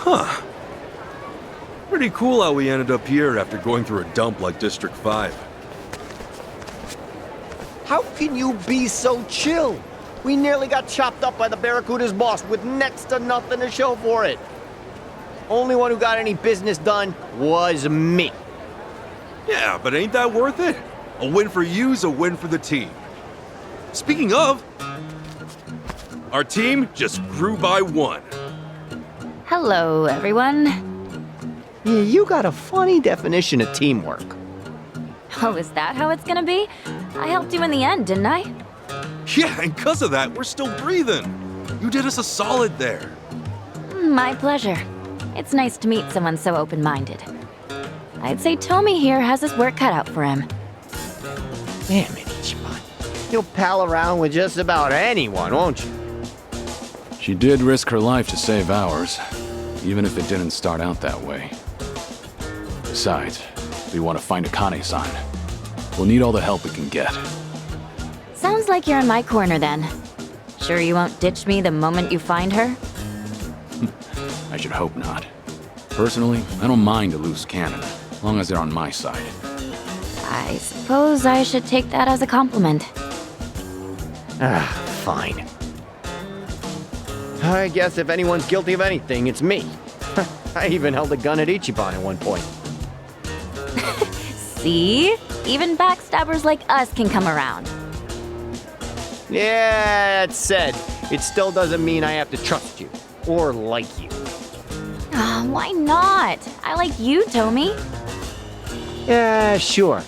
Huh. Pretty cool how we ended up here after going through a dump like District 5. How can you be so chill? We nearly got chopped up by the Barracuda's boss with next to nothing to show for it. Only one who got any business done was me. Yeah, but ain't that worth it? A win for you's a win for the team. Speaking of, our team just grew by 1. Hello, everyone. Yeah, you got a funny definition of teamwork. Oh, is that how it's gonna be? I helped you in the end, didn't I? Yeah, and because of that, we're still breathing. You did us a solid there. My pleasure. It's nice to meet someone so open-minded. I'd say Tommy here has his work cut out for him. Damn it, Ichiban. You'll pal around with just about anyone, won't you? She did risk her life to save ours, even if it didn't start out that way. Besides, if we want to find Akane-san, we'll need all the help we can get. Sounds like you're in my corner then. Sure you won't ditch me the moment you find her? I should hope not. Personally, I don't mind a loose cannon, as long as they're on my side. I suppose I should take that as a compliment. Fine. I guess if anyone's guilty of anything, it's me. I even held a gun at Ichiban at one point. See? Even backstabbers like us can come around. Yeah, that said, it still doesn't mean I have to trust you or like you. Why not? I like you, Tommy. Yeah, sure.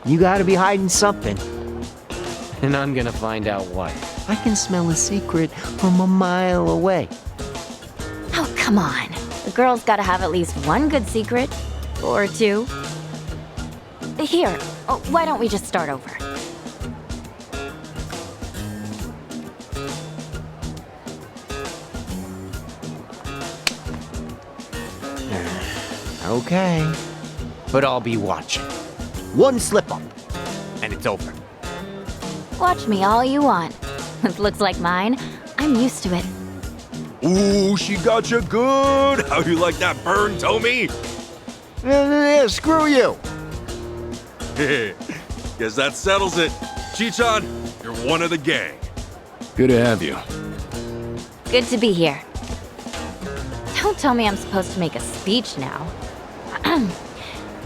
You gotta be hiding something. And I'm gonna find out what. I can smell a secret from a mile away. Oh, come on. The girl's gotta have at least one good secret. Or 2. Here, why don't we just start over? Okay. But I'll be watching. One slip up, and it's over. Watch me all you want. It looks like mine. I'm used to it. Ooh, she got you good. How you like that burn, Tommy? Yeah, screw you. Guess that settles it. Chichan, you're one of the gang. Good to have you. Good to be here. Don't tell me I'm supposed to make a speech now.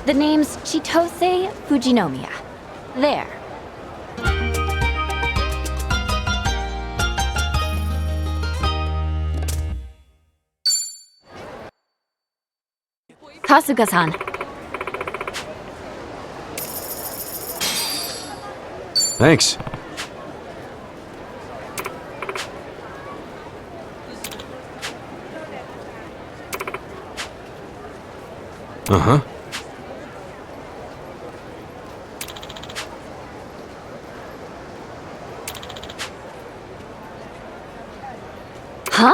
The name's Chitose Fujinomiya. There. Kasuga-san. Thanks. Uh-huh. Huh?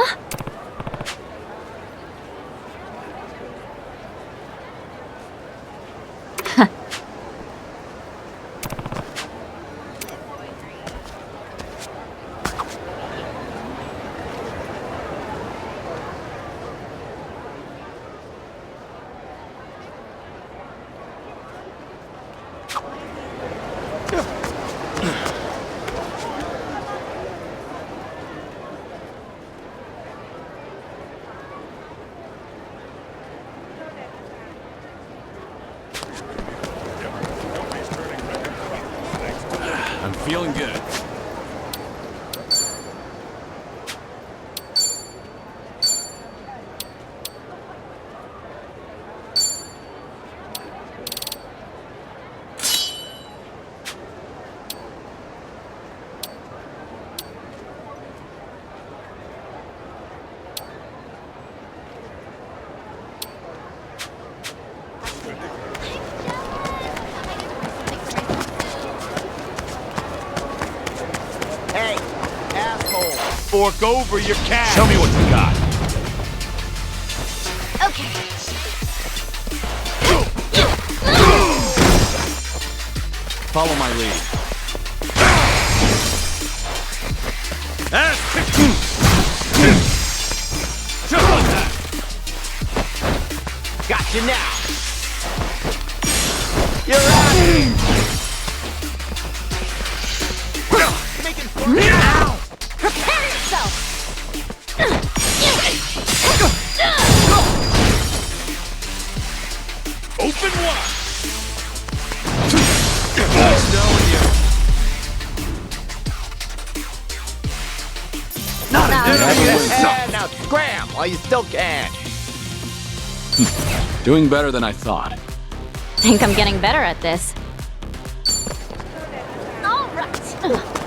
I'm feeling good. Hey, asshole. Fork over your cash. Show me what you got. Okay. Follow my lead. Ass kick. Just like that. you now. You're out. Making fun now. Prepare yourself! Open wide! Nice knowing you. Not Now, And now scram while you still can. Doing better than I thought. think I'm getting better at this. All right.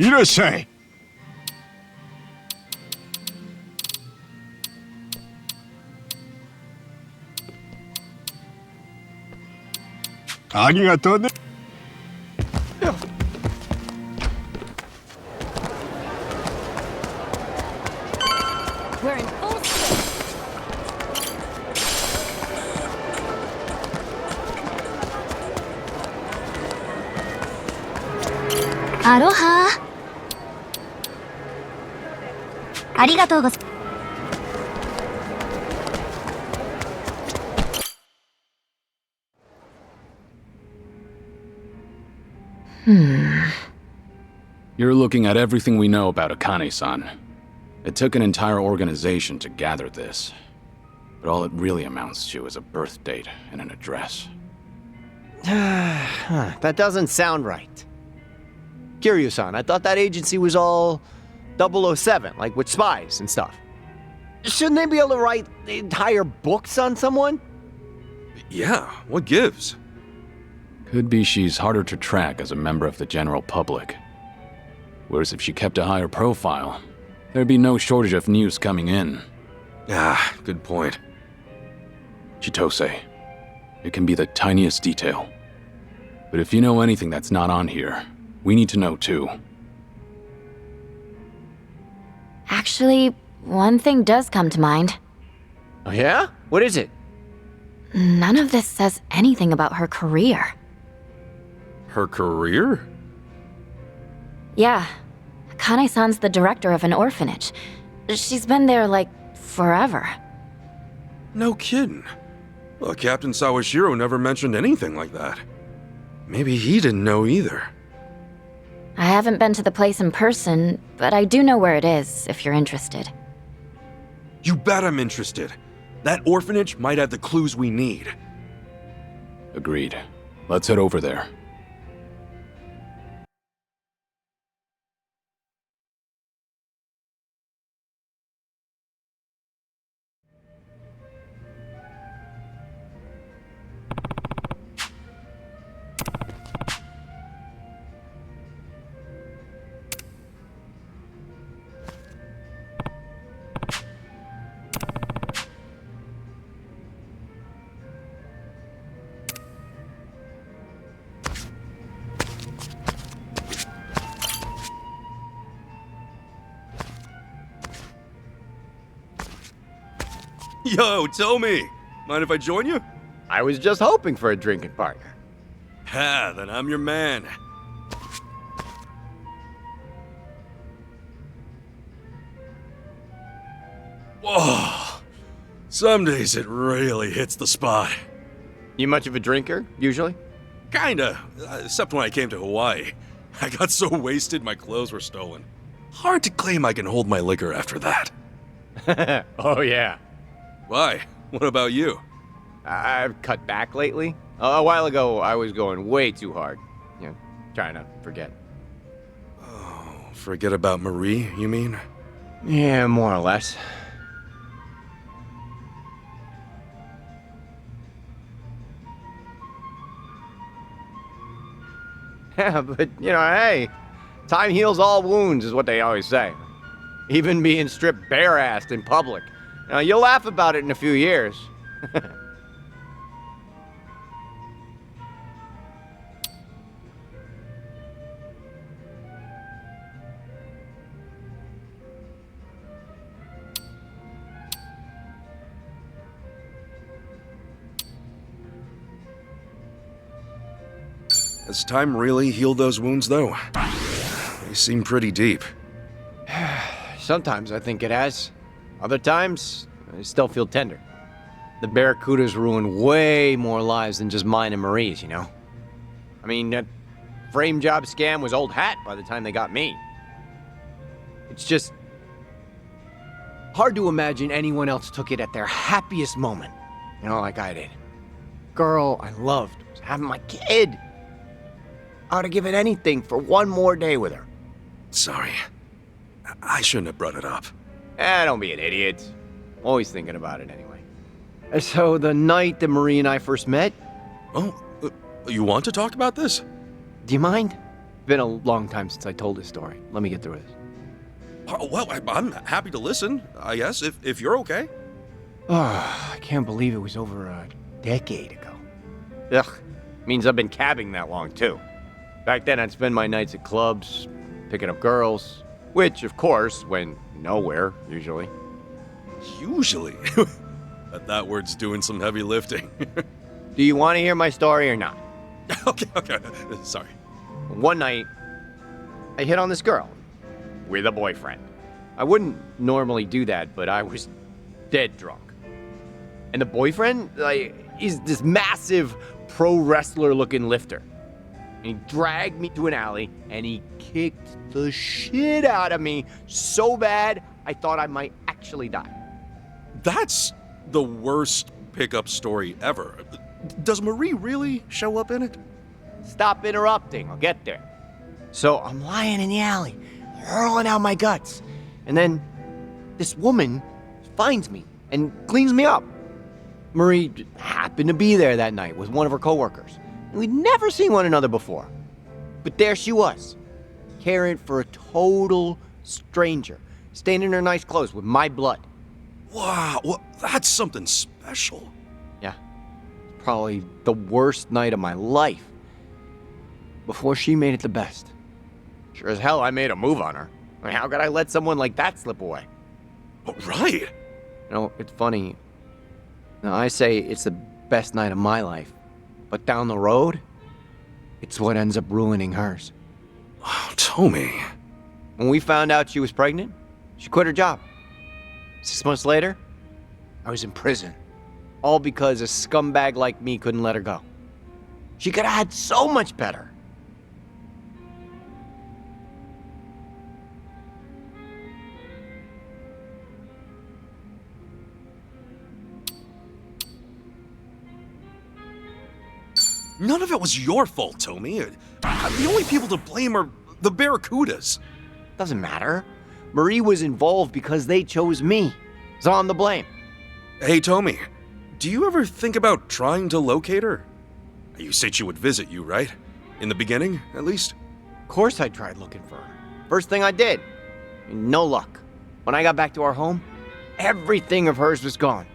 Irasai. Arigatou ne. We're in full swing. Aloha. ありがとうございます。You're looking at everything we know about Akane-san. It took an entire organization to gather this. But all it really amounts to is a birth date and an address. That doesn't sound right. Kiryu-san, I thought that agency was all 007, like with spies and stuff. Shouldn't they be able to write entire books on someone? Yeah, what gives? Could be she's harder to track as a member of the general public. Whereas if she kept a higher profile, there'd be no shortage of news coming in. Ah, good point. Chitose, it can be the tiniest detail. But if you know anything that's not on here, we need to know too. Actually, one thing does come to mind. Oh, yeah? What is it? None of this says anything about her career. Her career? Yeah. Akane-san's the director of an orphanage. She's been there, like, forever. No kidding. Well, Captain Sawashiro never mentioned anything like that. Maybe he didn't know either. I haven't been to the place in person, but I do know where it is, if you're interested. You bet I'm interested. That orphanage might have the clues we need. Agreed. Let's head over there. Yo, tell me. Mind if I join you? I was just hoping for a drinking partner. Ha, then I'm your man. Whoa. Some days it really hits the spot. You much of a drinker, usually? Kinda, except when I came to Hawaii. I got so wasted my clothes were stolen. Hard to claim I can hold my liquor after that. Oh, yeah. Why? What about you? I've cut back lately. A while ago, I was going way too hard. You know, trying to forget. Oh, forget about Marie, you mean? Yeah, more or less. Yeah, but, hey, time heals all wounds is what they always say. Even being stripped bare-assed in public. You'll laugh about it in a few years. Has time really healed those wounds, though? They seem pretty deep. Sometimes I think it has. Other times, I still feel tender. The Barracudas ruined way more lives than just mine and Marie's, I mean, that frame job scam was old hat by the time they got me. It's just hard to imagine anyone else took it at their happiest moment, like I did. Girl I loved was having my kid. I would have given anything for one more day with her. Sorry. I shouldn't have brought it up. Don't be an idiot. Always thinking about it anyway. So the night that Marie and I first met... Oh, you want to talk about this? Do you mind? Been a long time since I told this story. Let me get through this. Well, I'm happy to listen, I guess, if you're okay. I can't believe it was over a decade ago. Ugh, means I've been cabbing that long, too. Back then, I'd spend my nights at clubs, picking up girls, which, of course, went nowhere, usually. Usually? That word's doing some heavy lifting. Do you want to hear my story or not? Okay, sorry. One night, I hit on this girl with a boyfriend. I wouldn't normally do that, but I was dead drunk. And the boyfriend, is this massive pro wrestler-looking lifter. And he dragged me to an alley, and he kicked the shit out of me so bad, I thought I might actually die. That's the worst pickup story ever. Does Marie really show up in it? Stop interrupting, I'll get there. So I'm lying in the alley, hurling out my guts. And then this woman finds me and cleans me up. Marie happened to be there that night with one of her coworkers. We'd never seen one another before. But there she was, caring for a total stranger, staining her nice clothes with my blood. Wow, well, that's something special. Yeah, probably the worst night of my life. Before she made it the best. Sure as hell I made a move on her. I mean, how could I let someone like that slip away? Oh, right. It's funny. Now, I say it's the best night of my life. But down the road, it's what ends up ruining hers. Oh, Tommy. When we found out she was pregnant, she quit her job. 6 months later, I was in prison. All because a scumbag like me couldn't let her go. She could have had so much better. None of it was your fault, Tommy. The only people to blame are the Barracudas. Doesn't matter. Marie was involved because they chose me. So I'm the blame. Hey, Tommy, do you ever think about trying to locate her? You said she would visit you, right? In the beginning, at least? Of course I tried looking for her. First thing I did. No luck. When I got back to our home, everything of hers was gone.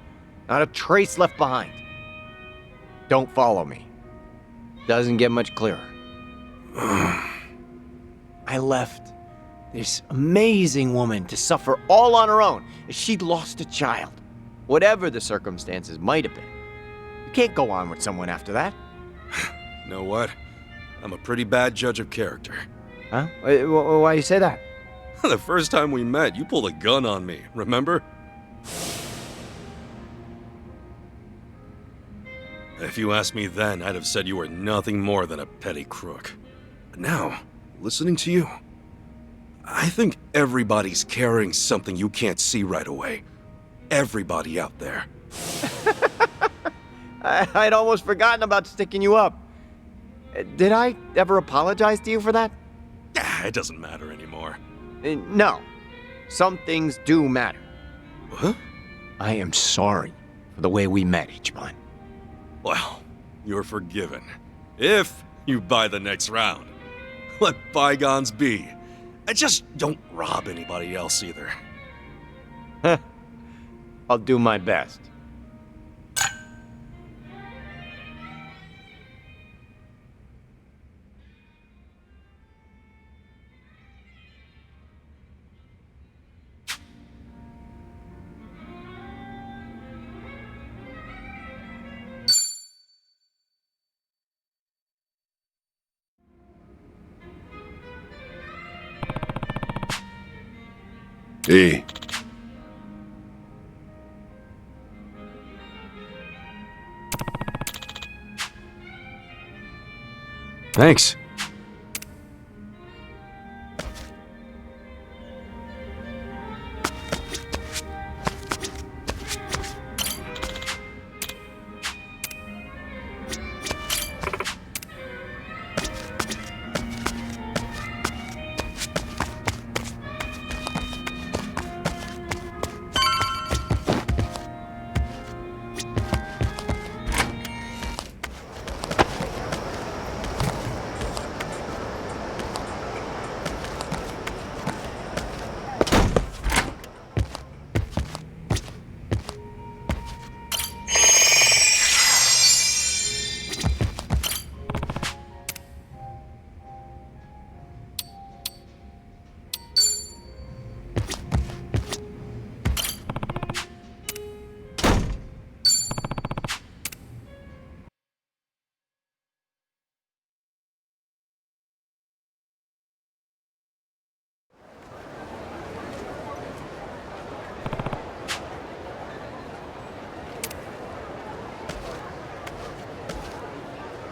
Not a trace left behind. Don't follow me. Doesn't get much clearer. I left this amazing woman to suffer all on her own as she'd lost a child. Whatever the circumstances might have been. You can't go on with someone after that. You know what? I'm a pretty bad judge of character. Huh? Why you say that? The first time we met, you pulled a gun on me, remember? If you asked me then, I'd have said you were nothing more than a petty crook. But now, listening to you, I think everybody's carrying something you can't see right away. Everybody out there. I'd almost forgotten about sticking you up. Did I ever apologize to you for that? It doesn't matter anymore. No. Some things do matter. Huh? I am sorry for the way we met, Ichiban. Well, you're forgiven. If you buy the next round. Let bygones be. And just don't rob anybody else either. I'll do my best. Hey. Thanks.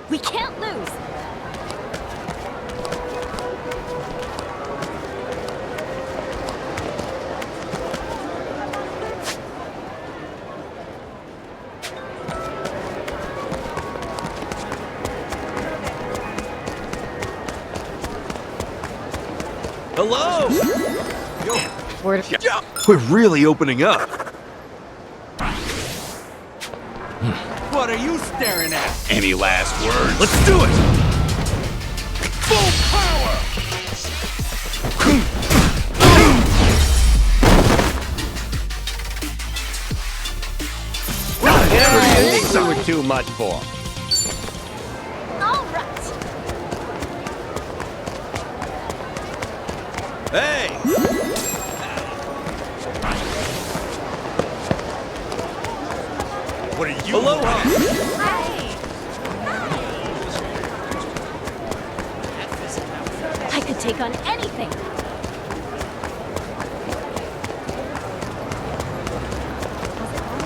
We can't lose! Hello! We're... We're really opening up. What are you staring at? Any last words? Let's do it! Full power! I think we were too much for. All right! Hey! What are you? Aloha! I could take on anything!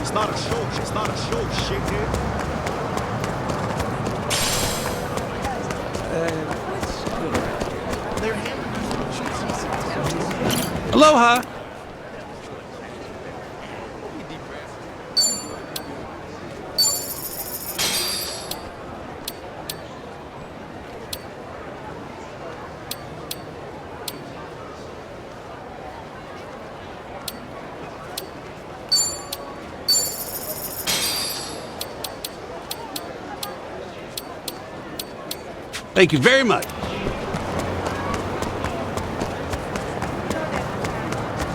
It's not a show. It's not a show, shithead. Aloha! Thank you very much.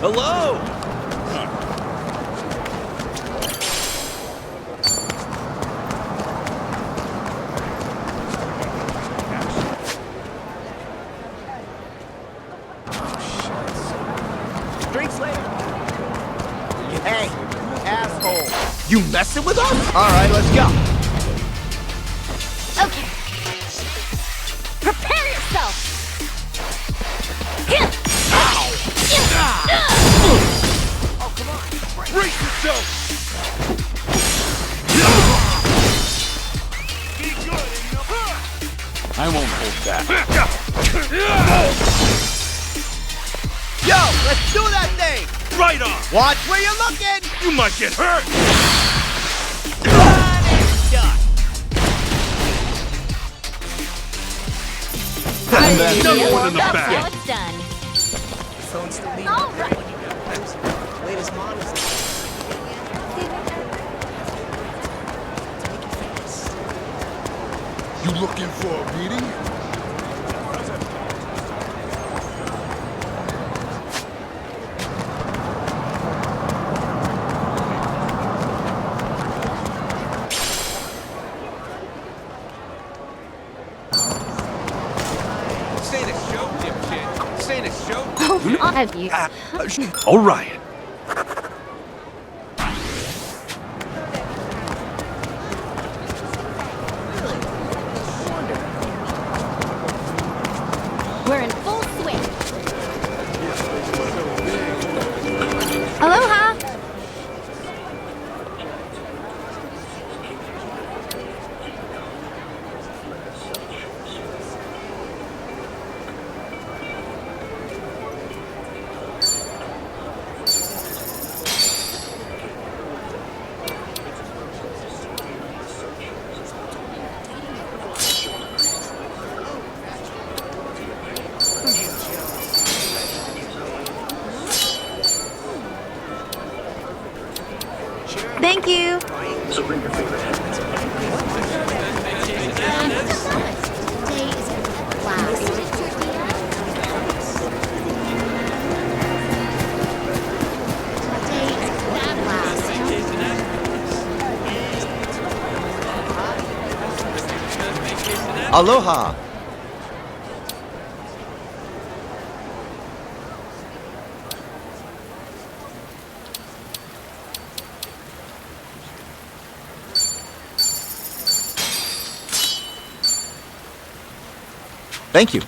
Hello! Drinks later. Hey, asshole. You messing with us? All right, let's go. Okay. Prepare yourself! Brace yourself! I won't hold back. Yo, let's do that thing! Right on! Watch where you're looking! You might get hurt! Another one in the That's back! how it's done. All right. You looking for a meeting? I'll have you. All right. We're in full swing. Aloha. Thank you. Aloha! Thank you.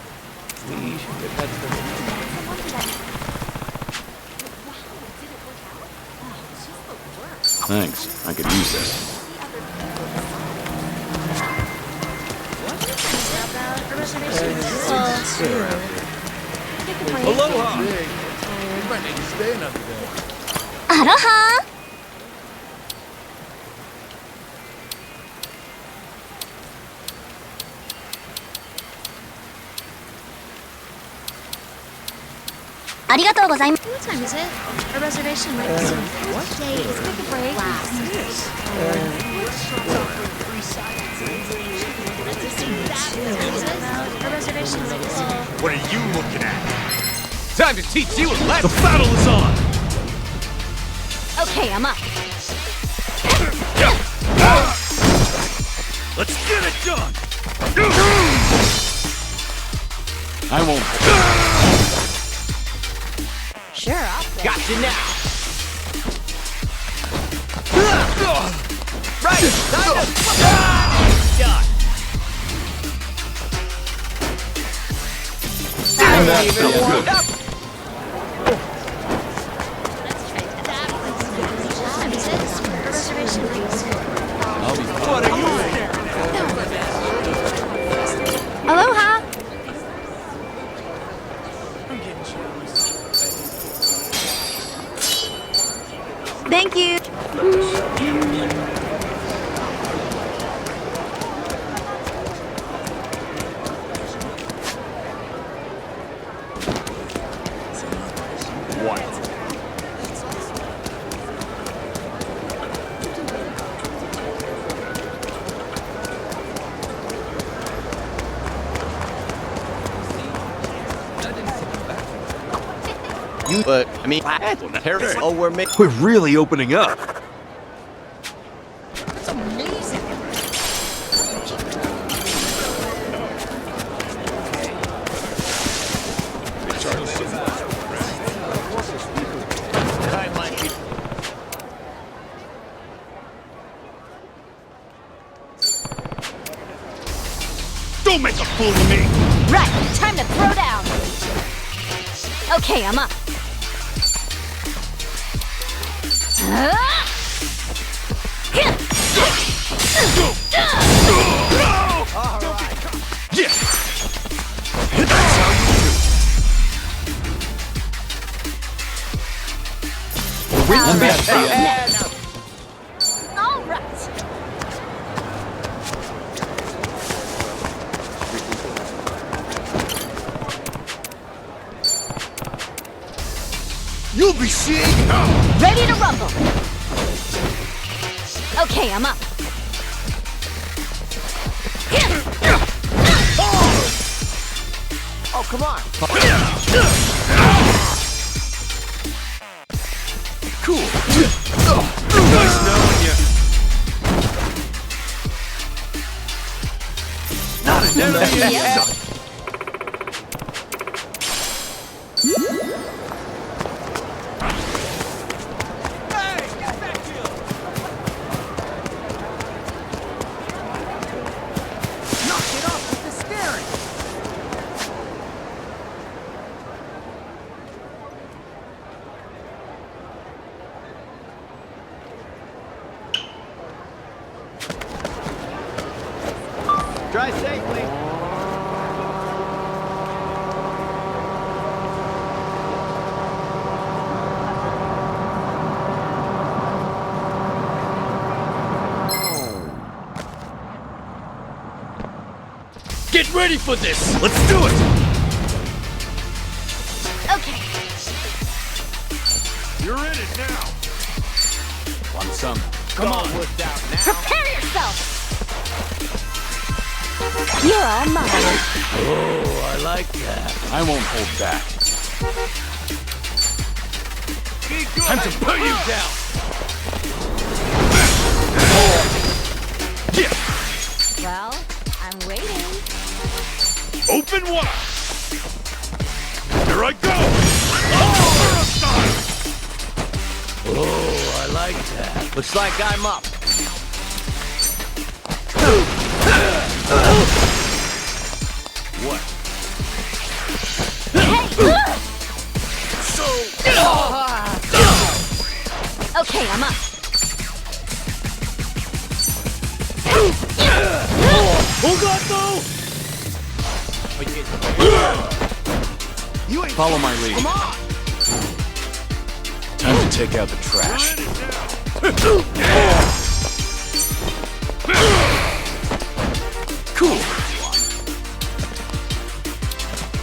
Thanks. I could use this. Aloha! Aloha. Arigatou gozaimasu. What time is it? A reservation might be soon. What day is it? Take a break. A reservation might be soon. What are you looking at? Time to teach you a The lesson! battle is on! Okay, I'm up. Let's get it done! I won't. Sure, I'll play. Got you now! Right! Time to... Done! Warmed up! What time is it? A reservation might be soon. What are you staring at? Aloha. Thank you. But, I mean, Paris, oh, We're really opening up. Don't make a fool of me! Right, time to throw down. Okay, I'm up. Yes! All right. All right. You'll be seeing. Ready to rumble. Okay, I'm up. Oh, come on. Cool. Nice knowing you. Not an enemy. Yeah. Drive safely. Get ready for this! Let's do it. Okay. You're in it now. Want some? Come on. Worked out now. Prepare yourself. You're all mine. Oh, I like that. I won't hold back. Time to put you down! Well, I'm waiting. Open wide. Here I go. Oh, I like that. Looks like I'm up. What? Okay, I'm up. You ain't. Follow my lead. Come on. Time to take out the trash. Cool.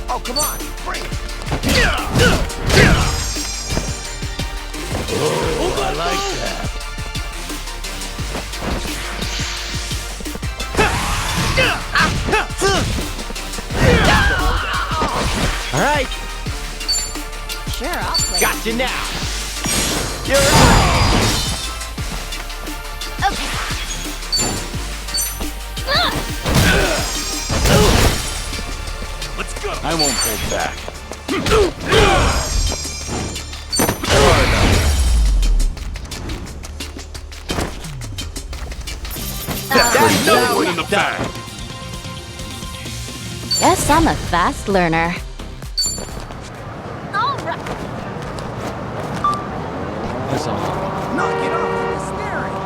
Oh, come on. Bring it. Oh, I like that. All right. Sure, I'll play. Got you now. You're Okay. Let's go. I won't hold back. No one in the back. Guess I'm a fast learner. All right. That's all. Knock it off with the steering.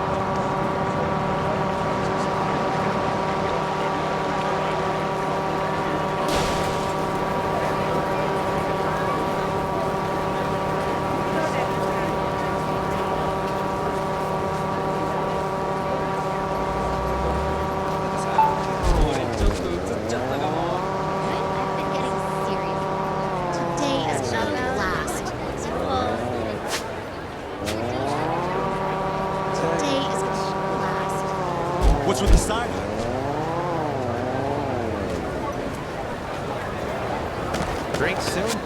I've been getting serious. Today is gonna last. Today is gonna last. What's with the siren? Drink soon.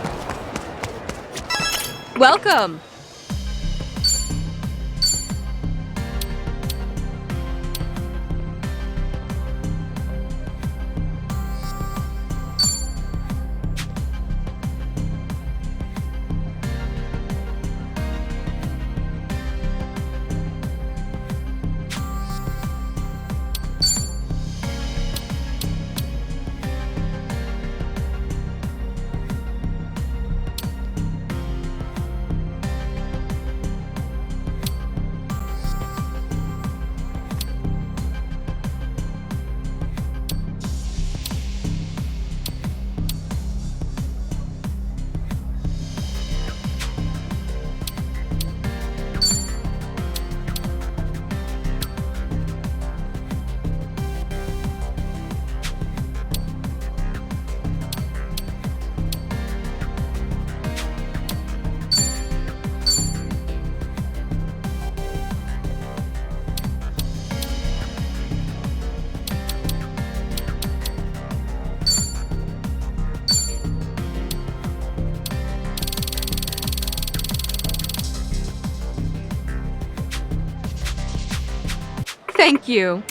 Welcome. Thank you.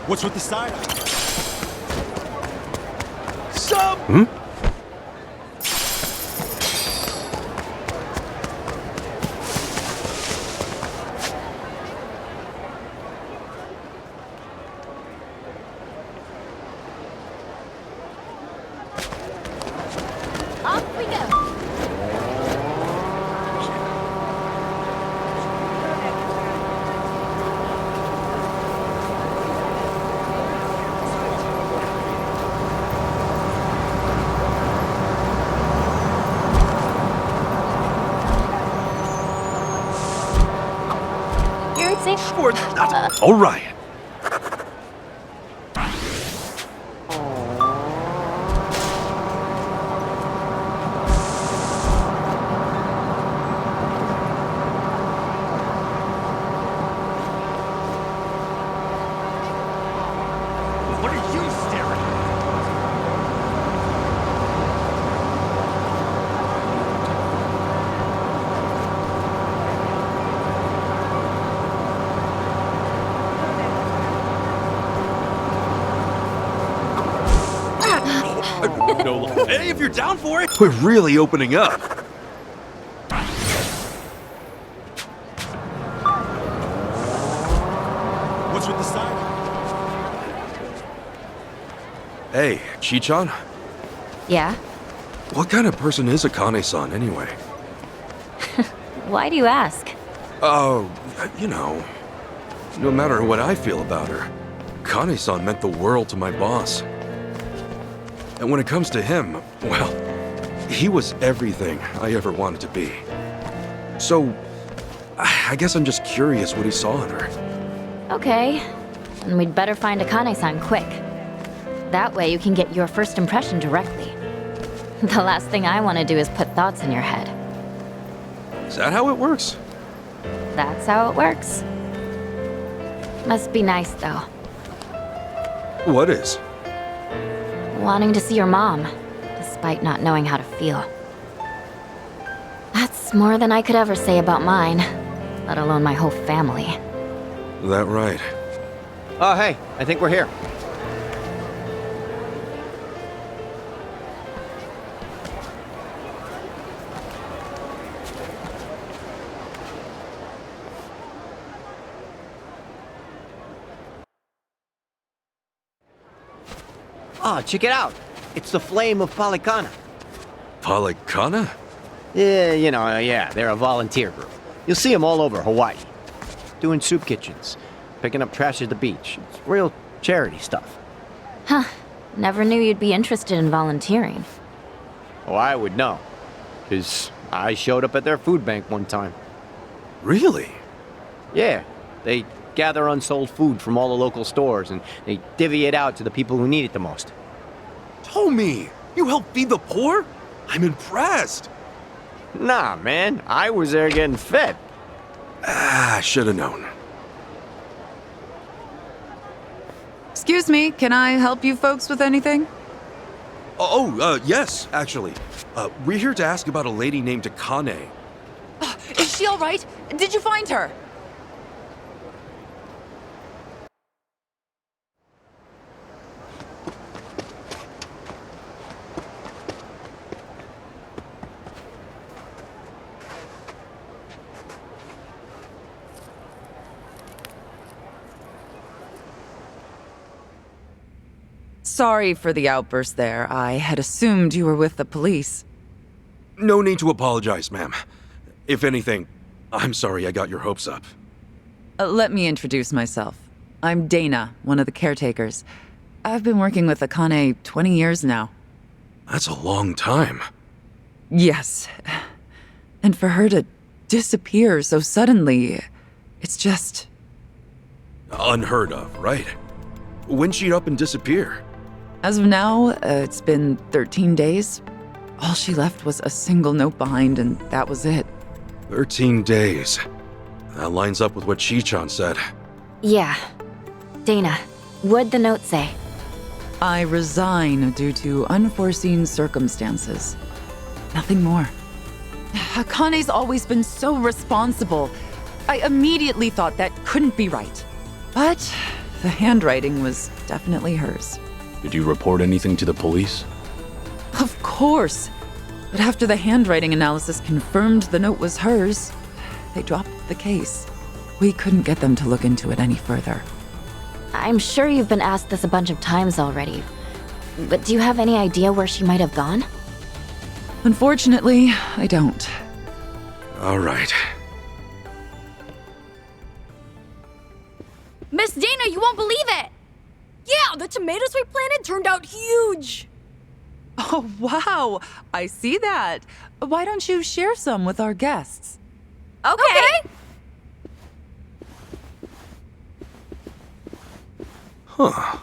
What's with the side eye? Off we go. You're safe. All right. What are you staring at? No, hey, if you're down for it, we're really opening up. What's with the side eye? Hey, Chichan, Yeah? what kind of person is Akane-san anyway? Why do you ask? Oh, you know, no matter what I feel about her, Kane-san meant the world to my boss. And when it comes to him, well, he was everything I ever wanted to be. So, I guess I'm just curious what he saw in her. Okay. And we'd better find Akane-san quick. That way you can get your first impression directly. The last thing I want to do is put thoughts in your head. Is that how it works? That's how it works. Must be nice, though. What is? Wanting to see your mom, despite not knowing how to feel. That's more than I could ever say about mine, let alone my whole family. That right? Oh, hey, I think we're here. Oh, check it out. It's the Flame of Palikana. Palikana? Yeah, they're a volunteer group. You'll see them all over Hawaii. Doing soup kitchens, picking up trash at the beach. It's real charity stuff. Huh. Never knew you'd be interested in volunteering. Oh, I would know. Because I showed up at their food bank one time. Really? Yeah, they gather unsold food from all the local stores and they divvy it out to the people who need it the most. Tommy, you help feed the poor? I'm impressed. Nah, man, I was there getting fed. Ah, should have known. Excuse me, can I help you folks with anything? Yes, actually. We're here to ask about a lady named Akane. Is she all right? Did you find her? Sorry for the outburst there. I had assumed you were with the police. No need to apologize, ma'am. If anything, I'm sorry I got your hopes up. Let me introduce myself. I'm Dana, one of the caretakers. I've been working with Akane 20 years now. That's a long time. Yes. And for her to disappear so suddenly, it's just... Unheard of, right? When'd she up and disappear? As of now, it's been 13 days. All she left was a single note behind, and that was it. 13 days. That lines up with what Chichan said. Yeah. Dana, what'd the note say? I resign due to unforeseen circumstances. Nothing more. Akane's always been so responsible. I immediately thought that couldn't be right. But the handwriting was definitely hers. Did you report anything to the police? Of course. But after the handwriting analysis confirmed the note was hers, they dropped the case. We couldn't get them to look into it any further. I'm sure you've been asked this a bunch of times already, but do you have any idea where she might have gone? Unfortunately, I don't. All right. Miss Dana, you won't believe it! Yeah, the tomatoes we planted turned out huge! Oh, wow. I see that. Why don't you share some with our guests? Okay. Huh.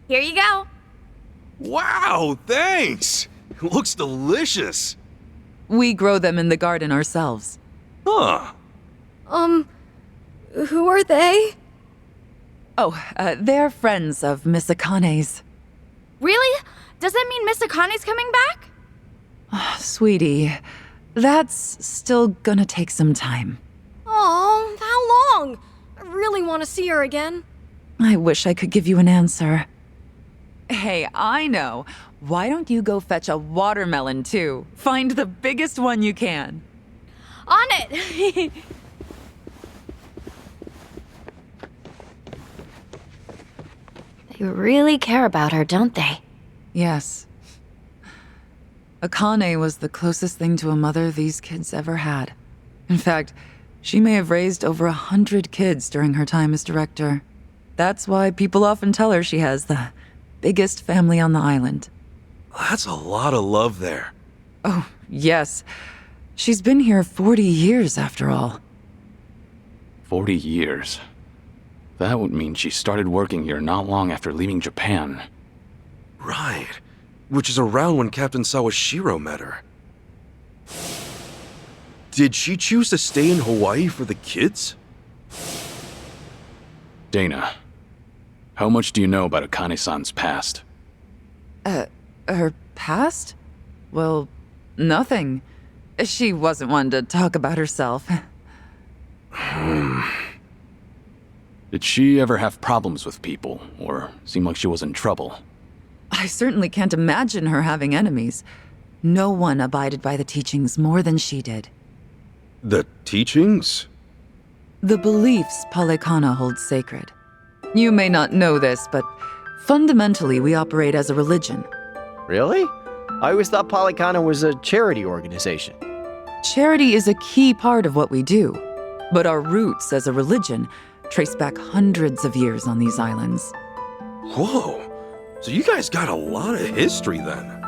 Here you go. Wow, thanks! It looks delicious. We grow them in the garden ourselves. Huh. Who are they? Oh, they're friends of Miss Akane's. Really? Does that mean Miss Akane's coming back? Sweetie, that's still gonna take some time. Oh, how long? I really want to see her again. I wish I could give you an answer. Hey, I know. Why don't you go fetch a watermelon, too? Find the biggest one you can. On it! They really care about her, don't they? Yes. Akane was the closest thing to a mother these kids ever had. In fact, she may have raised over 100 kids during her time as director. That's why people often tell her she has the biggest family on the island. That's a lot of love there. Oh, yes. She's been here 40 years, after all. 40 years. That would mean she started working here not long after leaving Japan. Right. Which is around when Captain Sawashiro met her. Did she choose to stay in Hawaii for the kids? Dana, how much do you know about Akane-san's past? Her past? Well, nothing. She wasn't one to talk about herself. Did she ever have problems with people, or seem like she was in trouble? I certainly can't imagine her having enemies. No one abided by the teachings more than she did. The teachings? The beliefs Palekana holds sacred. You may not know this, but fundamentally we operate as a religion. Really? I always thought Polycana was a charity organization. Charity is a key part of what we do, but our roots as a religion trace back hundreds of years on these islands. Whoa. So you guys got a lot of history then.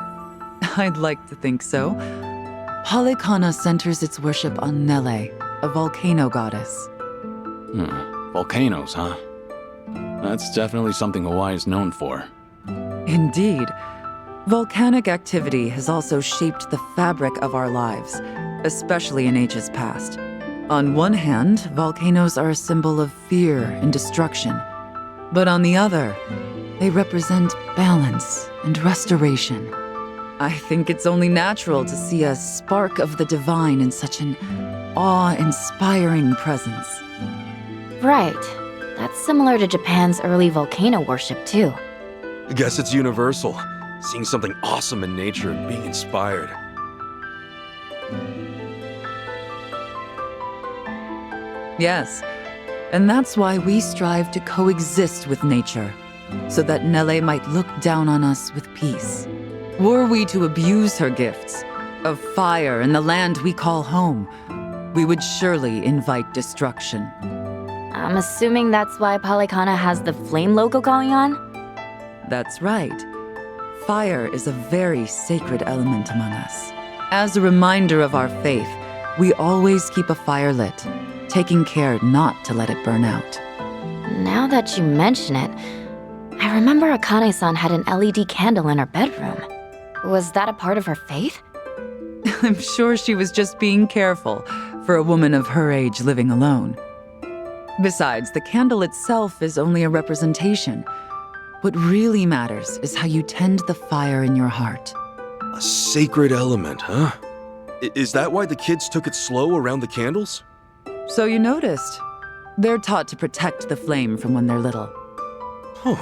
I'd like to think so. Palekana centers its worship on Nele, a volcano goddess. Volcanoes, huh? That's definitely something Hawaii is known for. Indeed. Volcanic activity has also shaped the fabric of our lives, especially in ages past. On one hand, volcanoes are a symbol of fear and destruction. But on the other, they represent balance and restoration. I think it's only natural to see a spark of the divine in such an awe-inspiring presence. Right. That's similar to Japan's early volcano worship, too. I guess it's universal. Seeing something awesome in nature and being inspired. Yes, and that's why we strive to coexist with nature, so that Nele might look down on us with peace. Were we to abuse her gifts of fire and the land we call home, we would surely invite destruction. I'm assuming that's why Palekana has the flame logo going on? That's right. Fire is a very sacred element among us. As a reminder of our faith, we always keep a fire lit, taking care not to let it burn out. Now that you mention it, I remember Akane-san had an LED candle in her bedroom. Was that a part of her faith? I'm sure she was just being careful for a woman of her age living alone. Besides, the candle itself is only a representation. What really matters is how you tend the fire in your heart. A sacred element, huh? Is that why the kids took it slow around the candles? So you noticed. They're taught to protect the flame from when they're little. Huh.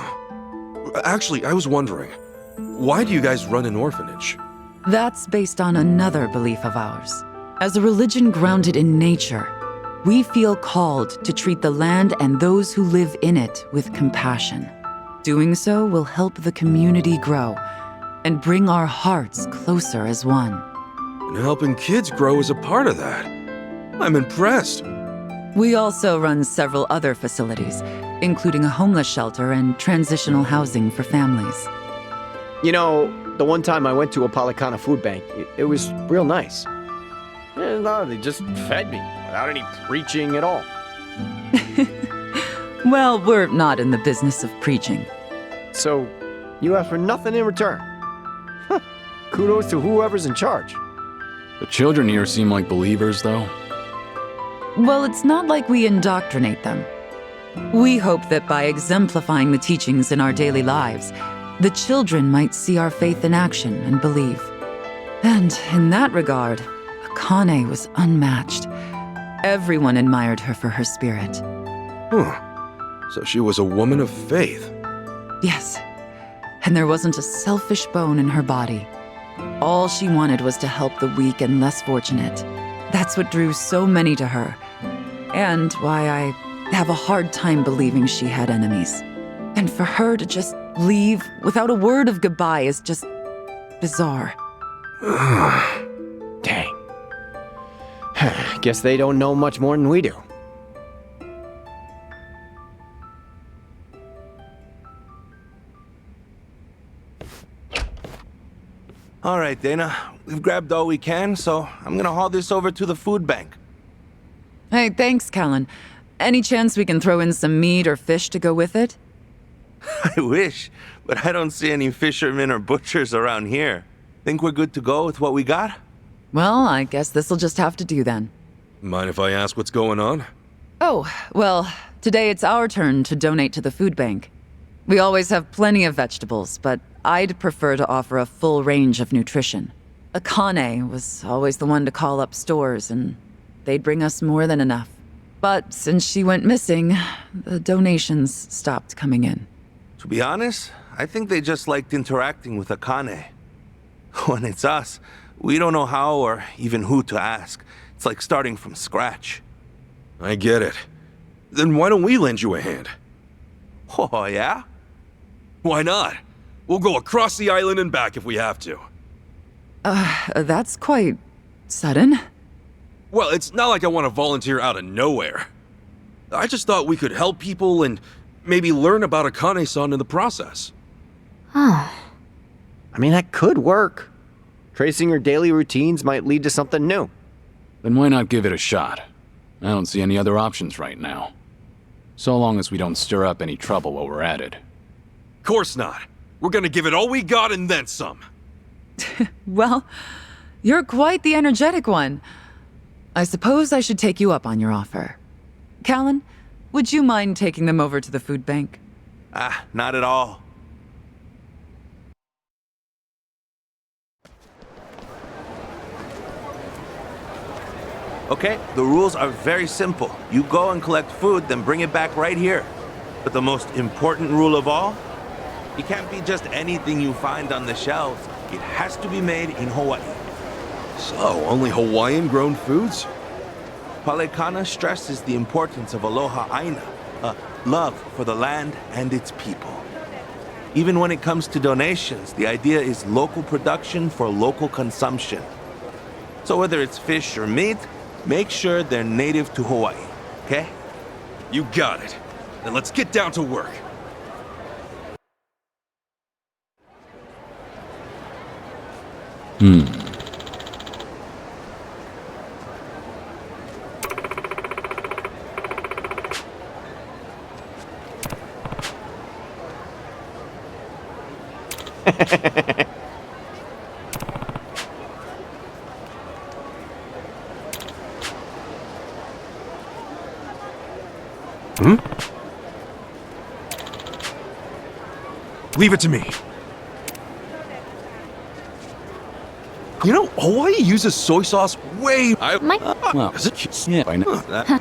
Actually, I was wondering, why do you guys run an orphanage? That's based on another belief of ours. As a religion grounded in nature, we feel called to treat the land and those who live in it with compassion. Doing so will help the community grow and bring our hearts closer as one. And helping kids grow is a part of that. I'm impressed. We also run several other facilities, including a homeless shelter and transitional housing for families. You know, the one time I went to a Palicana food bank, it was real nice. No, they just fed me without any preaching at all. Well, we're not in the business of preaching. So, you ask for nothing in return. Huh. Kudos to whoever's in charge. The children here seem like believers, though. Well, it's not like we indoctrinate them. We hope that by exemplifying the teachings in our daily lives, the children might see our faith in action and believe. And in that regard, Akane was unmatched. Everyone admired her for her spirit. Huh. So she was a woman of faith. Yes, and there wasn't a selfish bone in her body. All she wanted was to help the weak and less fortunate. That's what drew so many to her, and why I have a hard time believing she had enemies. And for her to just leave without a word of goodbye is just bizarre. Dang. Guess they don't know much more than we do. All right, Dana. We've grabbed all we can, so I'm gonna haul this over to the food bank. Hey, thanks, Callan. Any chance we can throw in some meat or fish to go with it? I wish, but I don't see any fishermen or butchers around here. Think we're good to go with what we got? Well, I guess this'll just have to do then. Mind if I ask what's going on? Oh, well, today it's our turn to donate to the food bank. We always have plenty of vegetables, but I'd prefer to offer a full range of nutrition. Akane was always the one to call up stores, and they'd bring us more than enough. But since she went missing, the donations stopped coming in. To be honest, I think they just liked interacting with Akane. When it's us, we don't know how or even who to ask. It's like starting from scratch. I get it. Then why don't we lend you a hand? Oh, yeah? Why not? We'll go across the island and back if we have to. That's quite sudden. Well, it's not like I want to volunteer out of nowhere. I just thought we could help people and maybe learn about Akane-san in the process. Oh, I mean, that could work. Tracing her daily routines might lead to something new. Then why not give it a shot? I don't see any other options right now. So long as we don't stir up any trouble while we're at it. Course not. We're gonna give it all we got and then some. Well, you're quite the energetic one. I suppose I should take you up on your offer. Callan, would you mind taking them over to the food bank? Not at all. Okay, the rules are very simple. You go and collect food, then bring it back right here. But the most important rule of all, it can't be just anything you find on the shelves. It has to be made in Hawaii. So, only Hawaiian-grown foods? Palecana stresses the importance of aloha aina, love for the land and its people. Even when it comes to donations, the idea is local production for local consumption. So whether it's fish or meat, make sure they're native to Hawaii, okay? You got it. Then let's get down to work. Leave it to me. You know, Hawaii uses soy sauce way. My Well, yeah, I know.